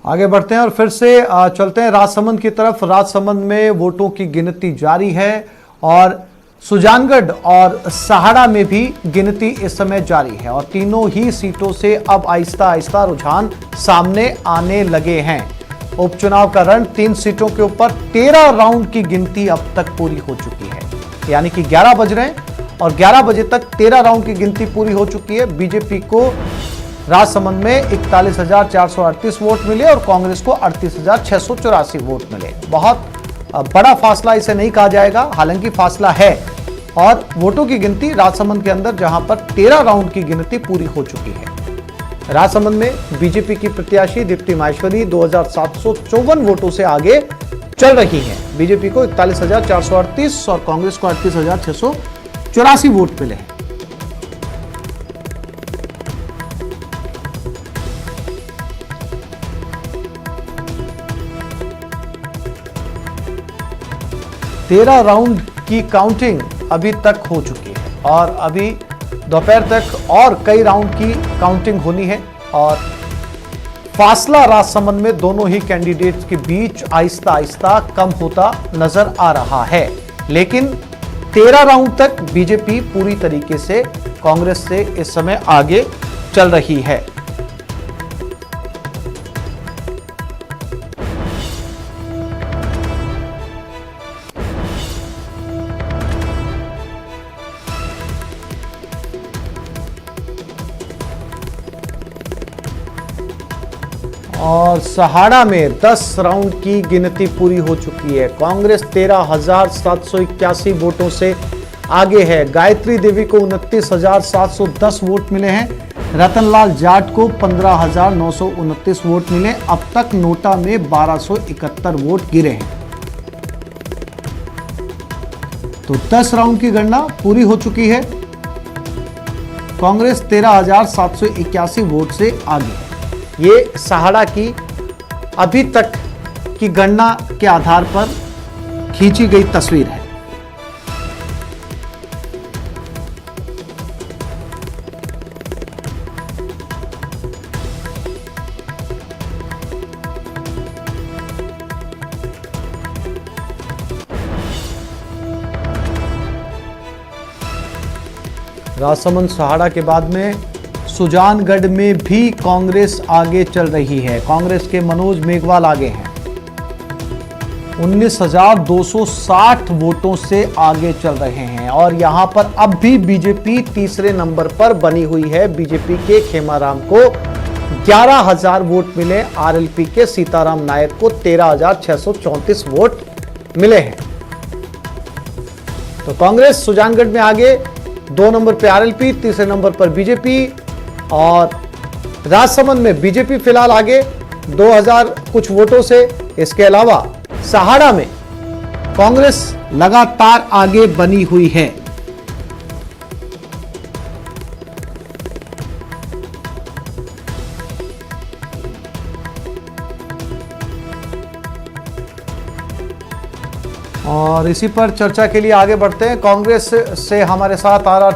आगे बढ़ते हैं और फिर से चलते हैं राजसमंद की तरफ। राजसमंद में वोटों की गिनती जारी है और सुजानगढ़ और सहाड़ा में भी गिनती इस समय जारी है और तीनों ही सीटों से अब आहिस्ता आहिस्ता रुझान सामने आने लगे हैं। उपचुनाव का रण 3 सीटों के ऊपर 13 राउंड की गिनती अब तक पूरी हो चुकी है, यानी कि 11 बज रहे हैं और 11 बजे तक 13 राउंड की गिनती पूरी हो चुकी है। बीजेपी को राजसमंद में 41,438 वोट मिले और कांग्रेस को 38,684 वोट मिले। बहुत बड़ा फासला इसे नहीं कहा जाएगा, हालांकि फासला है और वोटों की गिनती राजसमंद के अंदर जहां पर 13 राउंड की गिनती पूरी हो चुकी है। राजसमंद में बीजेपी की प्रत्याशी दीप्ति माहेश्वरी 2,754 वोटों से आगे चल रही हैं। बीजेपी को 41,438 और कांग्रेस को 38,684 वोट मिले हैं। तेरह राउंड की काउंटिंग अभी तक हो चुकी है और अभी दोपहर तक और कई राउंड की काउंटिंग होनी है और फासला राजसमंद में दोनों ही कैंडिडेट्स के बीच आहिस्ता आहिस्ता कम होता नजर आ रहा है। लेकिन 13 राउंड तक बीजेपी पूरी तरीके से कांग्रेस से इस समय आगे चल रही है। और सहाड़ा में 10 राउंड की गिनती पूरी हो चुकी है। कांग्रेस 13,781 वोटों से आगे है। गायत्री देवी को 29,710 वोट मिले हैं। रतनलाल जाट को 15,929 वोट मिले। अब तक नोटा में 1,271 वोट गिरे हैं। तो 10 राउंड की गणना पूरी हो चुकी है। कांग्रेस 13,781 वोट से आगे है। ये सहाड़ा की अभी तक की गणना के आधार पर खींची गई तस्वीर है। राजसमंद सहाड़ा के बाद में सुजानगढ़ में भी कांग्रेस आगे चल रही है। कांग्रेस के मनोज मेघवाल आगे हैं, 19,260 वोटों से आगे चल रहे हैं और यहां पर अब भी बीजेपी तीसरे नंबर पर बनी हुई है। बीजेपी के खेमाराम को 11,000 वोट मिले। आरएलपी के सीताराम नायक को 13,634 वोट मिले हैं। तो कांग्रेस सुजानगढ़ में आगे, 2 नंबर पर आरएलपी, तीसरे नंबर पर बीजेपी और राजसमंद में बीजेपी फिलहाल आगे 2,000 कुछ वोटों से। इसके अलावा सहाड़ा में कांग्रेस लगातार आगे बनी हुई है। और इसी पर चर्चा के लिए आगे बढ़ते हैं। कांग्रेस से हमारे साथ आ रहा